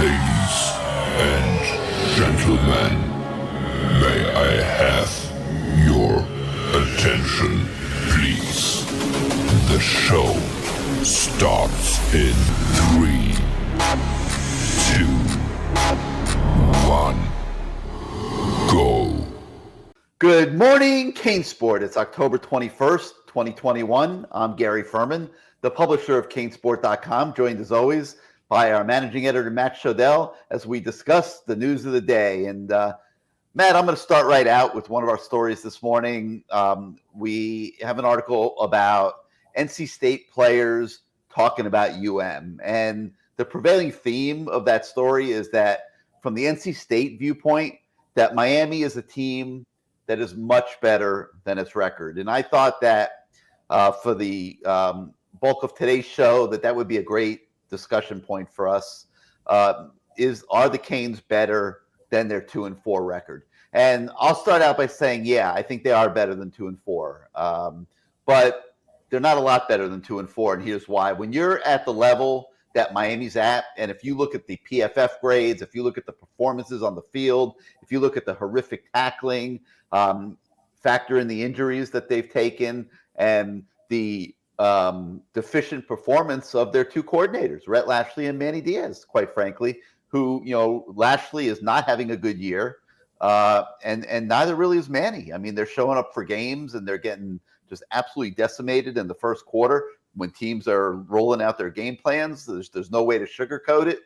Ladies and gentlemen, may I have your attention, please? The show starts in 3, 2, 1, go. Good morning, CaneSport. It's October 21st, 2021. I'm Gary Ferman, the publisher of CaneSport.com, joined as always by our managing editor, Matt Shodell, as we discuss the news of the day. And Matt, I'm going to start right out with one of our stories this morning. We have an article about NC State players talking about UM. And the prevailing theme of that story is that from the NC State viewpoint, that Miami is a team that is much better than its record. And I thought that for the bulk of today's show, that would be a great discussion point for us. Are the Canes better than their 2-4 record? And I'll start out by saying, yeah, I think they are better than 2-4. But they're not a lot better than 2-4. And here's why. When you're at the level that Miami's at, and if you look at the PFF grades, if you look at the performances on the field, if you look at the horrific tackling, factor in the injuries that they've taken, and the deficient performance of their two coordinators, Rhett Lashley and Manny Diaz, quite frankly, who, Lashley is not having a good year, and neither really is Manny. I mean, they're showing up for games and they're getting just absolutely decimated in the first quarter when teams are rolling out their game plans. There's no way to sugarcoat it.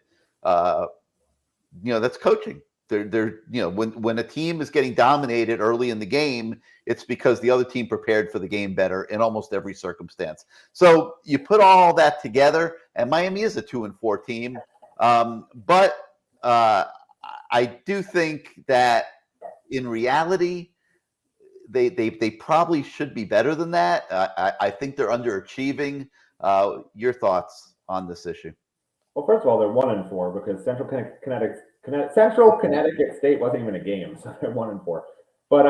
That's coaching. When a team is getting dominated early in the game, it's because the other team prepared for the game better in almost every circumstance. So you put all that together, and Miami is a 2-4 team. But I do think that in reality, they probably should be better than that. I think they're underachieving. Your thoughts on this issue? Well, first of all, they're 1-4 because Central Connecticut State wasn't even a game, so they're 1-4. But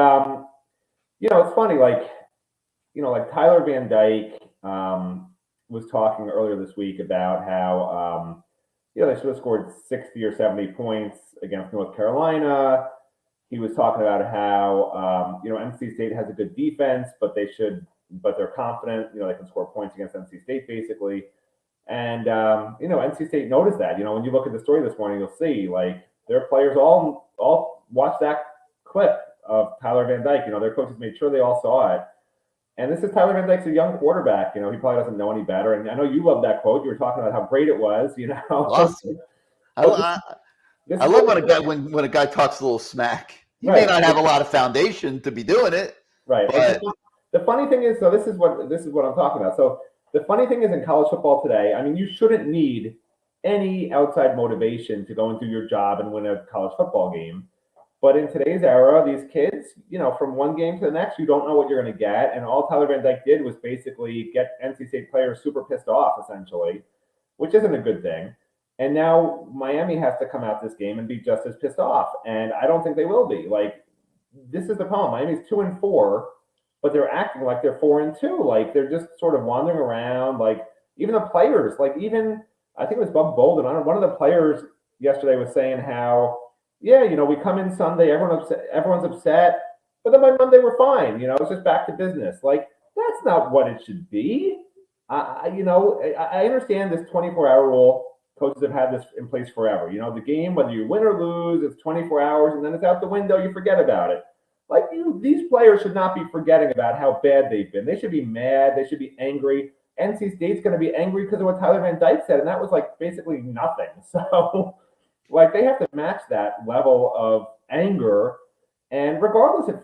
it's funny, like Tyler Van Dyke was talking earlier this week about how they should have scored 60 or 70 points against North Carolina. He was talking about how NC State has a good defense, but they're confident, they can score points against NC State basically. And NC State noticed that. When you look at the story this morning, you'll see like their players all watch that clip of Tyler Van Dyke. Their coaches made sure they all saw it. And this is Tyler Van Dyke's a young quarterback. He probably doesn't know any better. And I know you love that quote. You were talking about how great it was. Awesome. I love when a guy talks a little smack. He may not have a lot of foundation to be doing it. Right. But the funny thing is, so this is what I'm talking about. So the funny thing is in college football today, I mean, you shouldn't need any outside motivation to go and do your job and win a college football game. But in today's era, these kids, from one game to the next, you don't know what you're going to get. And all Tyler Van Dyke did was basically get NC State players super pissed off, essentially, which isn't a good thing. And now Miami has to come out this game and be just as pissed off. And I don't think they will be. Like, this is the problem. Miami's 2-4, but they're acting like they're 4-2. Like, they're just sort of wandering around. Like, even the players, I think it was Bubba Bolden. One of the players yesterday was saying how, we come in Sunday, everyone's upset, but then by Monday we're fine. It's just back to business. Like, that's not what it should be. I understand this 24-hour rule. Coaches have had this in place forever. The game, whether you win or lose, it's 24 hours, and then it's out the window. You forget about it. Like, these players should not be forgetting about how bad they've been. They should be mad. They should be angry. NC State's going to be angry because of what Tyler Van Dyke said, and that was basically nothing. So, they have to match that level of anger. And regardless if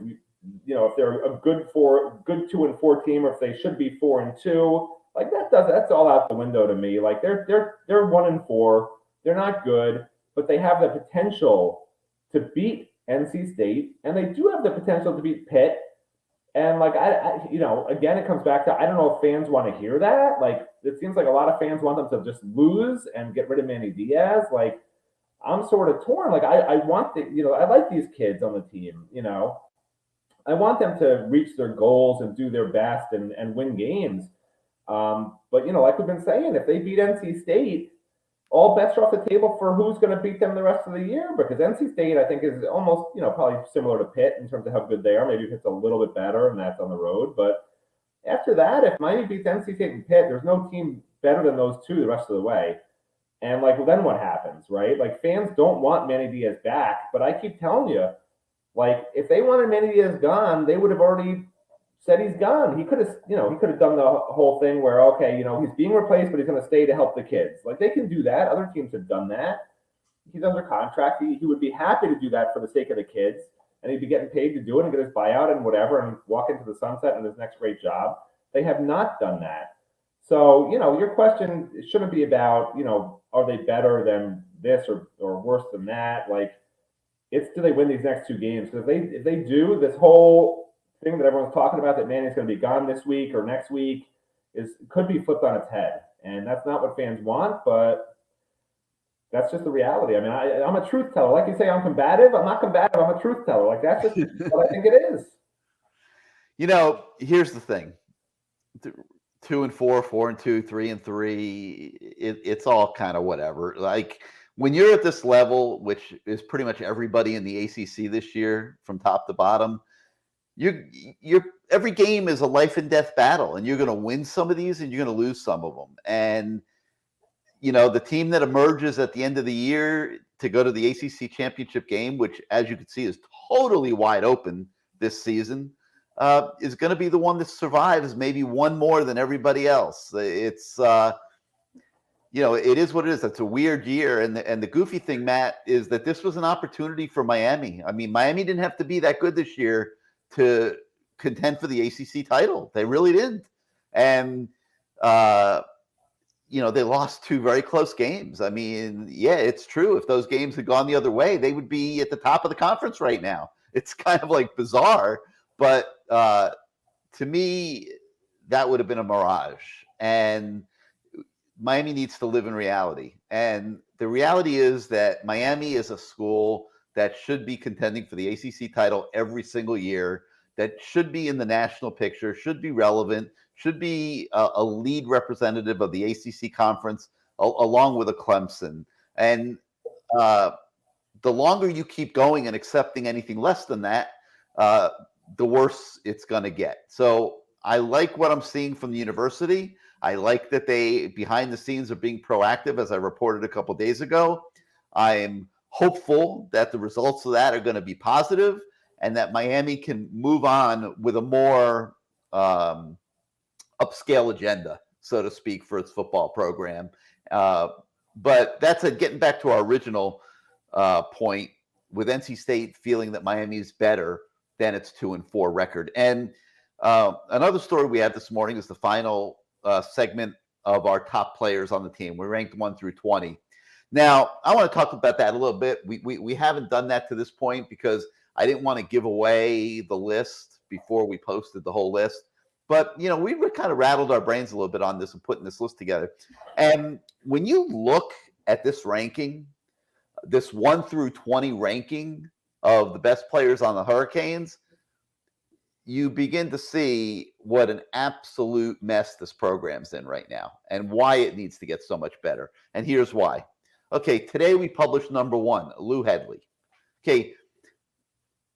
they're a good 2-4 team or if they should be 4-2. That's all out the window to me. Like they're 1-4. They're not good, but they have the potential to beat NC State, and they do have the potential to beat Pitt. And again, it comes back to I don't know if fans want to hear that. Like, it seems like a lot of fans want them to just lose and get rid of Manny Diaz. Like, I'm sort of torn. Like, I want I like these kids on the team. I want them to reach their goals and do their best and win games. But like we've been saying, if they beat NC State, all bets are off the table for who's going to beat them the rest of the year, because NC State, I think, is almost, probably similar to Pitt in terms of how good they are. Maybe Pitt's a little bit better, and that's on the road. But after that, if Miami beats NC State and Pitt, there's no team better than those two the rest of the way. And, well, then what happens, right? Fans don't want Manny Diaz back, but I keep telling you, if they wanted Manny Diaz gone, they would have already said he's gone. He could have, done the whole thing where, okay, he's being replaced, but he's going to stay to help the kids. They can do that. Other teams have done that. He's under contract. He would be happy to do that for the sake of the kids, and he'd be getting paid to do it and get his buyout and whatever and walk into the sunset in his next great job. They have not done that. So, your question shouldn't be about, are they better than this or worse than that? It's, do they win these next two games? Because if they do, this whole thing that everyone's talking about that Manny's going to be gone this week or next week could be flipped on its head. And that's not what fans want, but that's just the reality. I mean, I'm a truth teller. Like you say, I'm combative. I'm not combative. I'm a truth teller. That's just what I think it is. Here's the thing. 2-4, 4-2, 3-3. It's all kind of whatever. When you're at this level, which is pretty much everybody in the ACC this year, from top to bottom, you're every game is a life and death battle, and you're going to win some of these, and you're going to lose some of them. And the team that emerges at the end of the year to go to the ACC championship game, which, as you can see, is totally wide open this season, is going to be the one that survives maybe one more than everybody else. It's it is what it is. It's a weird year, and the goofy thing, Matt, is that this was an opportunity for Miami. I mean, Miami didn't have to be that good this year to contend for the ACC title. They really didn't, and they lost two very close games. I mean, yeah, it's true. If those games had gone the other way, they would be at the top of the conference right now. It's kind of bizarre. But to me, that would have been a mirage. And Miami needs to live in reality. And the reality is that Miami is a school that should be contending for the ACC title every single year, that should be in the national picture, should be relevant, should be a lead representative of the ACC conference, along with a Clemson. And the longer you keep going and accepting anything less than that, the worse it's going to get. So I like what I'm seeing from the university. I like that they, behind the scenes, are being proactive, as I reported a couple of days ago. I'm hopeful that the results of that are going to be positive and that Miami can move on with a more upscale agenda, so to speak, for its football program. But that's getting back to our original point, with NC State feeling that Miami is better than its 2-4 record. And another story we had this morning is the final segment of our top players on the team. We ranked 1 through 20. Now, I want to talk about that a little bit. We haven't done that to this point because I didn't want to give away the list before we posted the whole list. But, we were kind of rattled our brains a little bit on this and putting this list together. And when you look at this ranking, this 1 through 20 ranking of the best players on the Hurricanes, you begin to see what an absolute mess this program's in right now and why it needs to get so much better. And here's why. Okay, today we published number 1, Lou Hedley. Okay,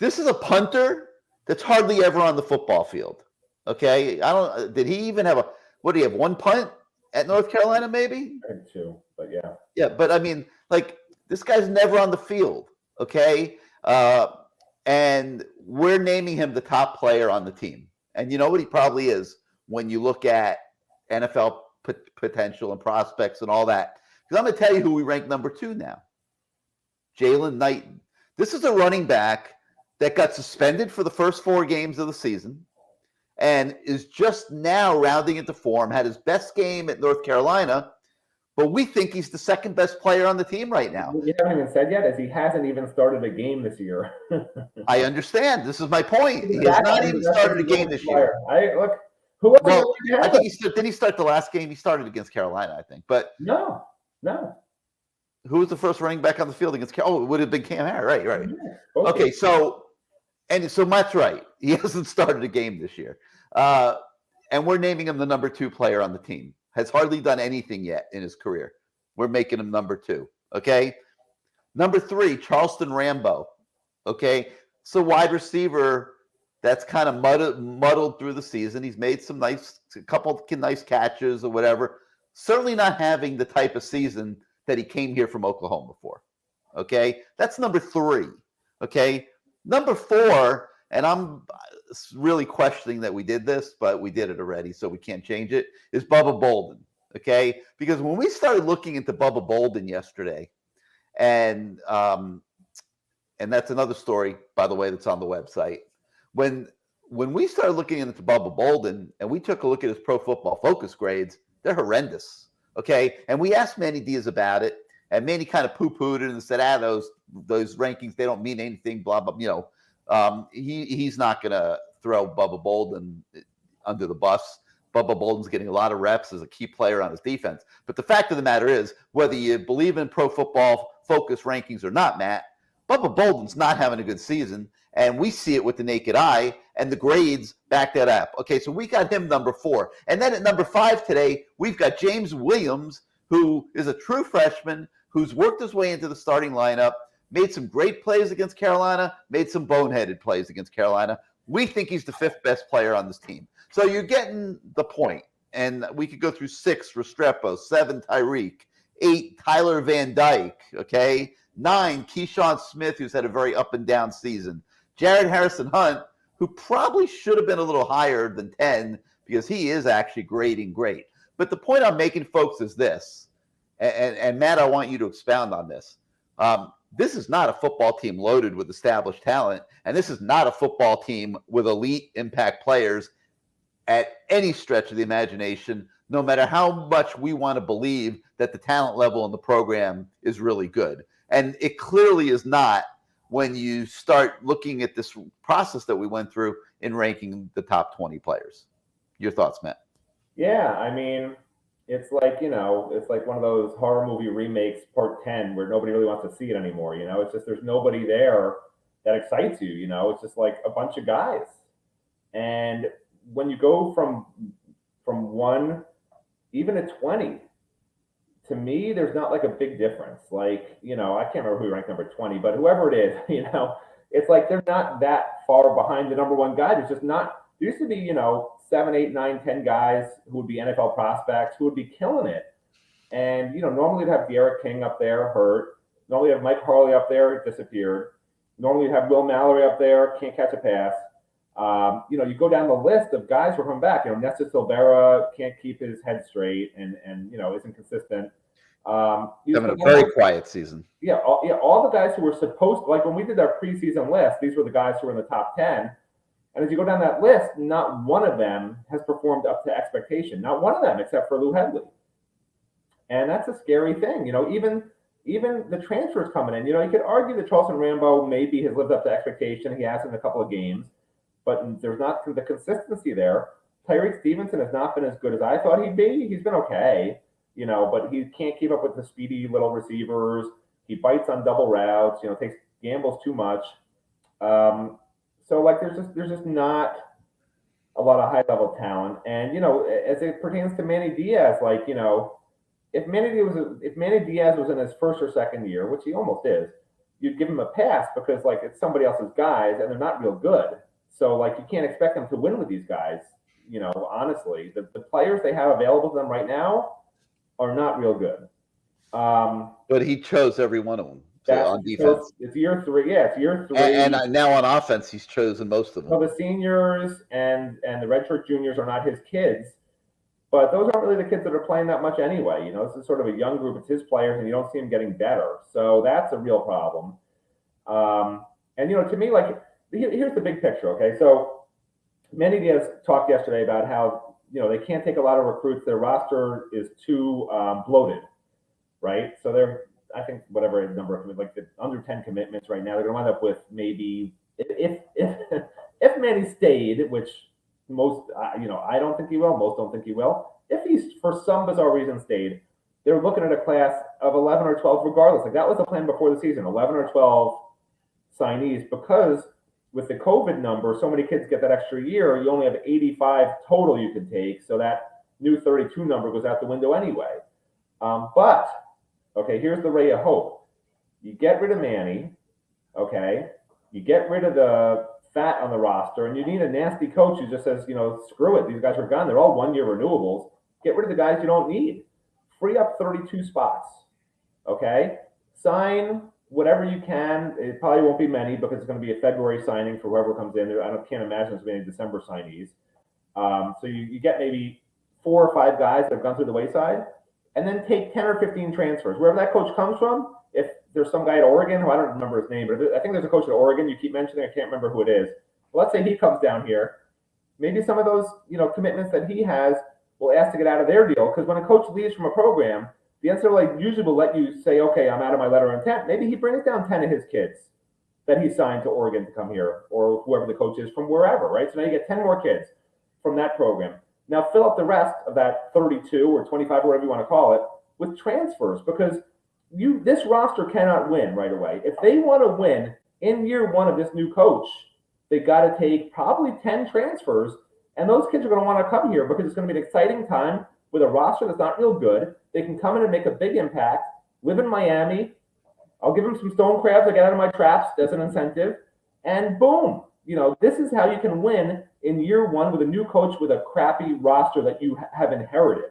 this is a punter that's hardly ever on the football field. Okay, did he even have what do you have, 1 punt at North Carolina maybe? I think 2, but yeah. Yeah, but I mean, this guy's never on the field, okay? And we're naming him the top player on the team. And you know what he probably is when you look at NFL potential and prospects and all that. Because I'm going to tell you who we rank number 2 now. Jalen Knight. This is a running back that got suspended for the first 4 games of the season and is just now rounding into form, had his best game at North Carolina, but we think he's the second best player on the team right now. What you haven't even said yet is he hasn't even started a game this year. I understand. This is my point. He has not even started a game this year. Who else? Well, I think didn't he start the last game? He started against Carolina, I think. But no. Who was the first running back on the field against Carolina? Oh, it would have been Cam Harris. Right. Yeah, okay, so Matt's right. He hasn't started a game this year. And we're naming him the number 2 player on the team. Has hardly done anything yet in his career. we're making him number 2. Okay. Number 3, Charleston Rambo. Okay. So wide receiver that's kind of muddled through the season. He's made a couple nice catches or whatever. Certainly not having the type of season that he came here from Oklahoma for. Okay. That's number 3. Okay. Number 4, and I'm really questioning that we did this, but we did it already, so we can't change it, is Bubba Bolden. Okay. Because when we started looking into Bubba Bolden yesterday, and that's another story, by the way, that's on the website. When we started looking into Bubba Bolden and we took a look at his Pro Football Focus grades, they're horrendous. Okay. And we asked Manny Diaz about it, and Manny kind of poo-pooed it and said, those rankings, they don't mean anything, blah, blah. He's not going to throw Bubba Bolden under the bus. Bubba Bolden's getting a lot of reps as a key player on his defense. But the fact of the matter is, whether you believe in Pro Football Focus rankings or not, Matt, Bubba Bolden's not having a good season, and we see it with the naked eye, and the grades back that up. Okay, so we got him number 4. And then at number 5 today, we've got James Williams, who is a true freshman, who's worked his way into the starting lineup, made some great plays against Carolina, made some boneheaded plays against Carolina. We think he's the 5th best player on this team. So you're getting the point. And we could go through 6, Restrepo, 7, Tyreek, 8, Tyler Van Dyke, okay? 9, Keyshawn Smith, who's had a very up and down season. Jared Harrison Hunt, who probably should have been a little higher than 10 because he is actually grading great. But the point I'm making, folks, is this. And Matt, I want you to expound on this. This is not a football team loaded with established talent, and this is not a football team with elite impact players at any stretch of the imagination, no matter how much we want to believe that the talent level in the program is really good. And it clearly is not when you start looking at this process that we went through in ranking the top 20 players. Your thoughts, Matt? Yeah, I mean, it's like, it's like one of those horror movie remakes, part 10, where nobody really wants to see it anymore. It's just there's nobody there that excites you. It's just like a bunch of guys. And when you go from 1 even to 20, to me, there's not like a big difference. Like, I can't remember who ranked number 20, but whoever it is, it's like they're not that far behind the number 1 guy. There's just not. There used to be, 7, 8, 9, 10 guys who would be NFL prospects who would be killing it. And, normally you'd have Derek King up there, hurt. Normally you'd have Mike Harley up there, disappeared. Normally you'd have Will Mallory up there, can't catch a pass. You go down the list of guys who are coming back. Nesta Silvera can't keep his head straight and isn't consistent. Having a very quiet season. Yeah, all the guys who were supposed to, like when we did our preseason list, these were the guys who were in the top 10. And as you go down that list, not one of them has performed up to expectation. Not one of them, except for Lou Hedley. And that's a scary thing. Even the transfers coming in. You could argue that Charleston Rambo maybe has lived up to expectation. He has in a couple of games, but there's not the consistency there. Tyreek Stevenson has not been as good as I thought he'd be. He's been okay, but he can't keep up with the speedy little receivers. He bites on double routes. Takes gambles too much. So like there's just not a lot of high level talent. And as it pertains to Manny Diaz, like if Manny Diaz was in his first or second year, which he almost is, you'd give him a pass because like it's somebody else's guys and they're not real good. So like you can't expect them to win with these guys. Honestly, the players they have available to them right now are not real good. But he chose every one of them. On defense, it's year 3. Yeah, it's year 3. And now on offense, he's chosen most of them. So the seniors and the redshirt juniors are not his kids, but those aren't really the kids that are playing that much anyway. This is sort of a young group. It's his players, and you don't see him getting better. So that's a real problem. And to me, like here's the big picture. Okay, so Manny Diaz talked yesterday about how they can't take a lot of recruits. Their roster is too bloated, right? So they're I think whatever number of like the under 10 commitments right now, they're going to wind up with maybe if Manny stayed, which most I don't think he will. Most don't think he will. If he's for some bizarre reason stayed, they're looking at a class of 11 or 12 regardless. Like that was the plan before the season, 11 or 12 signees, because with the COVID number, so many kids get that extra year. You only have 85 total you can take, so that new 32 number goes out the window anyway. But Okay, here's the ray of hope. You get rid of Manny, okay? You get rid of the fat on the roster, and you need a nasty coach who just says, screw it. These guys are gone. They're all one-year renewables. Get rid of the guys you don't need. Free up 32 spots, okay? Sign whatever you can. It probably won't be many because it's going to be a February signing for whoever comes in. I can't imagine there's going to be any December signees. So you get maybe 4 or 5 guys that have gone through the wayside, and then take 10 or 15 transfers. Wherever that coach comes from, if there's some guy at Oregon who I don't remember his name, but I think there's a coach at Oregon you keep mentioning. I can't remember who it is. Well, let's say he comes down here. Maybe some of those commitments that he has will ask to get out of their deal, because when a coach leaves from a program, the NCAA usually will let you say, okay, I'm out of my letter of intent. Maybe he brings down 10 of his kids that he signed to Oregon to come here, or whoever the coach is from wherever, right? So now you get 10 more kids from that program. Now fill up the rest of that 32 or 25, whatever you want to call it, with transfers, because this roster cannot win right away. If they want to win in year one of this new coach, they got to take probably 10 transfers, and those kids are going to want to come here because it's going to be an exciting time with a roster that's not real good. They can come in and make a big impact, live in Miami. I'll give them some stone crabs I get out of my traps as an incentive, and boom. This is how you can win in year one with a new coach with a crappy roster that you have inherited.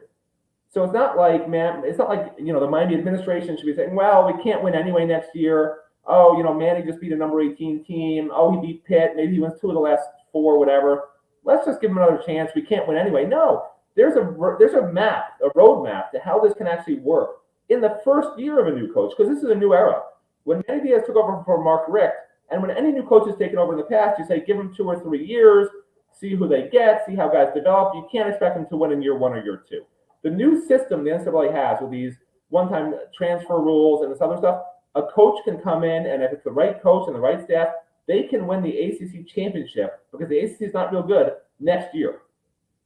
So it's not like, the Miami administration should be saying, well, we can't win anyway next year. Oh, Manny just beat a number 18 team. Oh, he beat Pitt. Maybe he wins 2 of the last 4, whatever. Let's just give him another chance. We can't win anyway. No, there's a roadmap to how this can actually work in the first year of a new coach, because this is a new era. When Manny Diaz took over for Mark Richt, and when any new coach has taken over in the past, you say give them 2 or 3 years, see who they get, see how guys develop. You can't expect them to win in year 1 or year 2. The new system the NCAA has with these one-time transfer rules and this other stuff, a coach can come in, and if it's the right coach and the right staff, they can win the ACC championship, because the ACC is not real good, next year.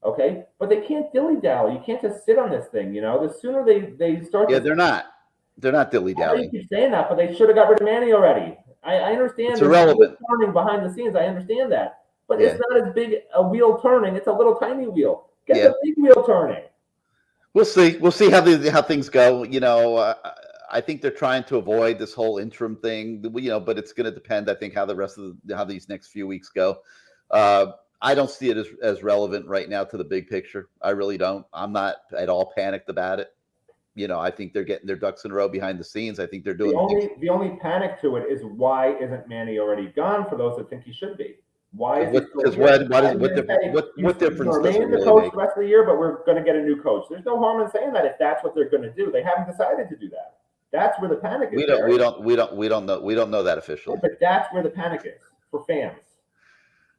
Okay? But they can't dilly-dally. You can't just sit on this thing, The sooner they start... Yeah, they're not. They're not dilly-dallying. You keep saying that, but they should have got rid of Manny already. I understand. It's irrelevant. Turning behind the scenes, I understand that. But It's not as big a wheel turning. It's a little tiny wheel. Get the big wheel turning. We'll see. We'll see how things go. I think they're trying to avoid this whole interim thing. But it's going to depend, I think, how the rest of how these next few weeks go. I don't see it as relevant right now to the big picture. I really don't. I'm not at all panicked about it. I think they're getting their ducks in a row behind the scenes. I think they're doing the only panic to it is, why isn't Manny already gone? For those that think he should be, why is what difference does it remain the really coach make? the rest of the year, but we're going to get a new coach? There's no harm in saying that if that's what they're going to do. They haven't decided to do that. That's where the panic is. We don't know that officially. But that's where the panic is for fans.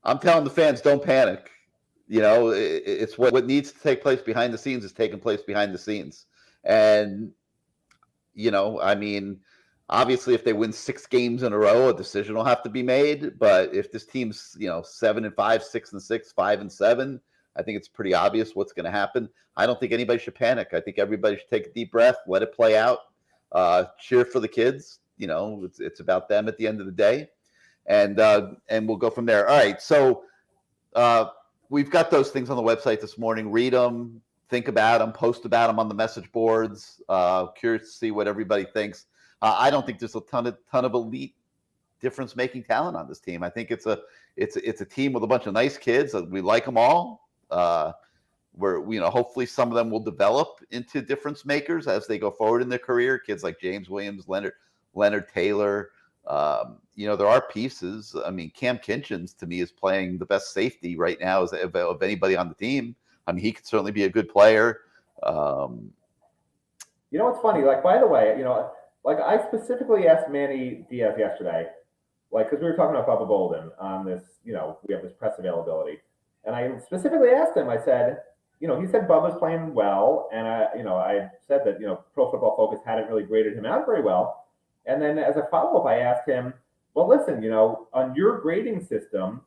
I'm telling the fans, don't panic. It's what needs to take place behind the scenes is taking place behind the scenes. And, obviously if they win 6 games in a row, a decision will have to be made. But if this team's, 7-5, 6-6, 5-7, I think it's pretty obvious what's going to happen. I don't think anybody should panic. I think everybody should take a deep breath, let it play out, cheer for the kids. It's about them at the end of the day. And we'll go from there. All right. So we've got those things on the website this morning. Read them. Think about them, post about them on the message boards. Curious to see what everybody thinks. I don't think there's a ton of elite difference-making talent on this team. I think it's a team with a bunch of nice kids. We like them all. Hopefully some of them will develop into difference makers as they go forward in their career. Kids like James Williams, Leonard Taylor. There are pieces. Cam Kinchins to me is playing the best safety right now of anybody on the team. He could certainly be a good player. What's funny? By the way, I specifically asked Manny Diaz yesterday, because we were talking about Bubba Bolden on this, we have this press availability. And I specifically asked him, I said, he said Bubba's playing well. And I said that, Pro Football Focus hadn't really graded him out very well. And then as a follow-up, I asked him, well, listen, on your grading system,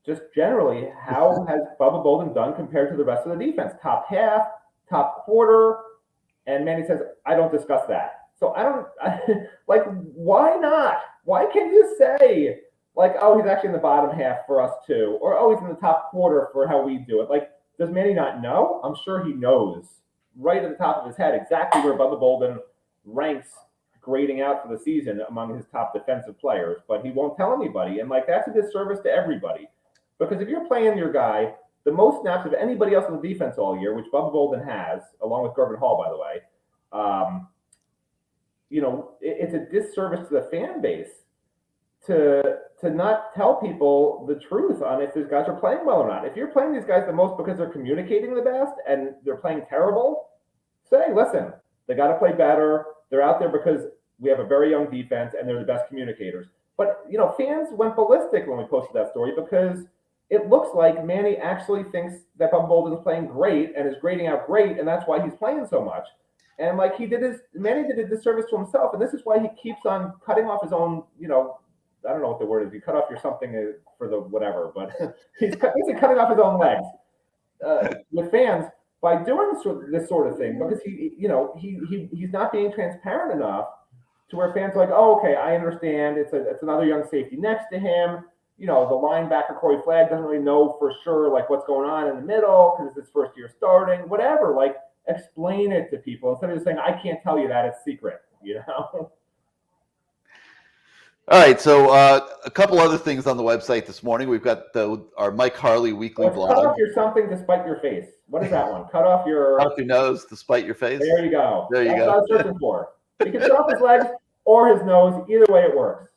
just generally, how has Bubba Bolden done compared to the rest of the defense? Top half, top quarter? And Manny says, I don't discuss that. So why not? Why can't you say, he's actually in the bottom half for us too? Or, he's in the top quarter for how we do it. Does Manny not know? I'm sure he knows right at the top of his head exactly where Bubba Bolden ranks grading out for the season among his top defensive players, but he won't tell anybody. And like, that's a disservice to everybody. Because if you're playing your guy the most snaps of anybody else on the defense all year, which Bubba Bolden has, along with Gervin Hall, by the way, it's a disservice to the fan base to not tell people the truth on if these guys are playing well or not. If you're playing these guys the most because they're communicating the best and they're playing terrible, say, listen, they got to play better. They're out there because we have a very young defense and they're the best communicators. But, fans went ballistic when we posted that story because it looks like Manny actually thinks that Bubba Bolden is playing great and is grading out great, and that's why he's playing so much. And like Manny did a disservice to himself, and this is why he keeps on cutting off his own, I don't know what the word is. You cut off your something for the whatever, but he's basically cutting off his own legs with fans by doing this sort of thing because he's not being transparent enough to where fans are like, oh, okay, I understand. It's another young safety next to him. The linebacker Corey Flagg doesn't really know for sure like what's going on in the middle because it's his first year starting. Whatever, like explain it to people instead of just saying I can't tell you that, it's secret. All right, so a couple other things on the website this morning. We've got our Mike Harley weekly blog. Cut off your something to spite your face. What is that one? Cut off your nose to spite your face. There you go. That's what I was searching for. You can cut off his legs or his nose. Either way, it works.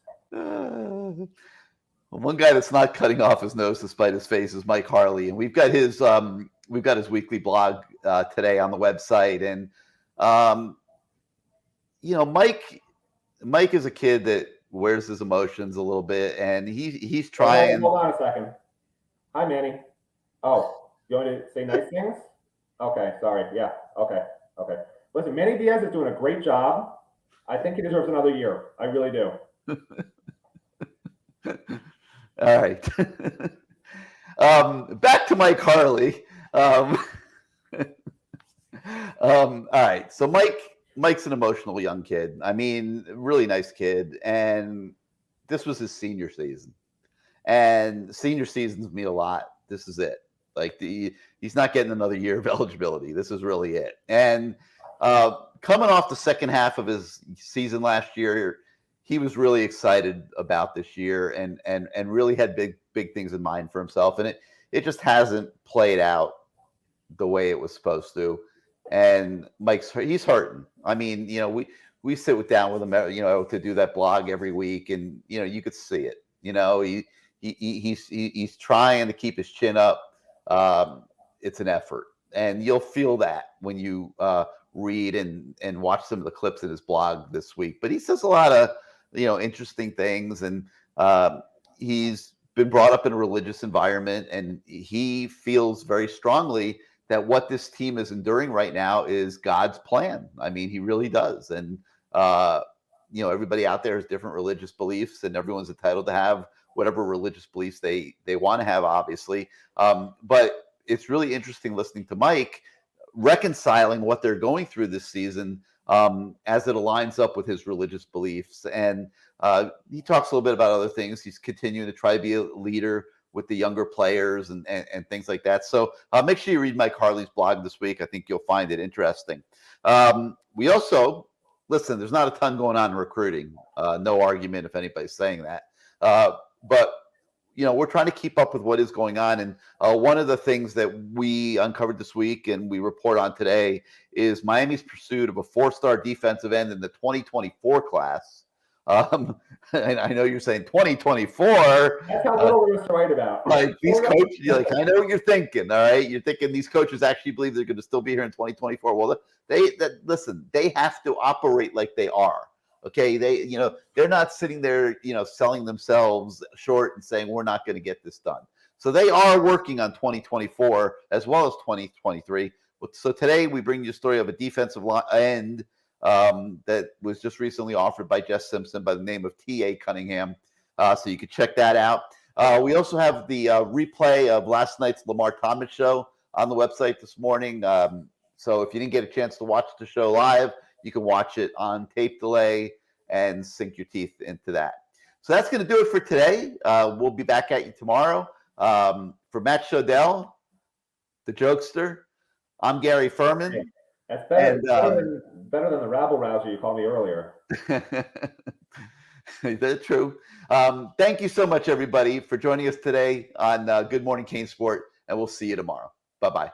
One guy that's not cutting off his nose to spite his face is Mike Harley, and we've got his weekly blog today on the website. And Mike is a kid that wears his emotions a little bit, and he's trying. Hold on a second. Hi, Manny. Oh, you want me to say nice things? Okay, sorry. Yeah. Okay. Listen, Manny Diaz is doing a great job. I think he deserves another year. I really do. All right. Back to Mike Harley. All right. So Mike's an emotional young kid. I mean, really nice kid. And this was his senior season. And senior seasons mean a lot. This is it. Like he's not getting another year of eligibility. This is really it. And coming off the second half of his season last year, he was really excited about this year and really had big things in mind for himself. And it just hasn't played out the way it was supposed to. And he's hurting. I mean, we sit down with him, to do that blog every week, and you could see it. He's trying to keep his chin up. It's an effort, and you'll feel that when you read and watch some of the clips in his blog this week. But he says a lot of interesting things, and he's been brought up in a religious environment, and he feels very strongly that what this team is enduring right now is God's plan. I mean, he really does. And, everybody out there has different religious beliefs, and everyone's entitled to have whatever religious beliefs they want to have, obviously. But it's really interesting listening to Mike reconciling what they're going through this season as it aligns up with his religious beliefs. And he talks a little bit about other things. He's continuing to try to be a leader with the younger players and things like that. So make sure you read Mike Harley's blog this week. I think you'll find it interesting. We also, listen, there's not a ton going on in recruiting. No argument if anybody's saying that. But, we're trying to keep up with what is going on. And one of the things that we uncovered this week and we report on today is Miami's pursuit of a 4-star defensive end in the 2024 class. And I know you're saying 2024. That's how little there is to write about. Like these coaches, I know what you're thinking. All right, you're thinking these coaches actually believe they're going to still be here in 2024. Well, listen, they have to operate like they are. Okay, they're not sitting there, selling themselves short and saying we're not going to get this done. So they are working on 2024 as well as 2023. So today we bring you a story of a defensive end that was just recently offered by Jess Simpson by the name of T.A. Cunningham. So you can check that out. We also have the replay of last night's Lamar Thomas show on the website this morning. So if you didn't get a chance to watch the show live, you can watch it on tape delay and sink your teeth into that. So that's going to do it for today. We'll be back at you tomorrow. For Matt Shodell, the jokester, I'm Gary Ferman. That's better, better than the rabble rouser you called me earlier. That's true. Thank you so much, everybody, for joining us today on Good Morning CaneSport, and we'll see you tomorrow. Bye-bye.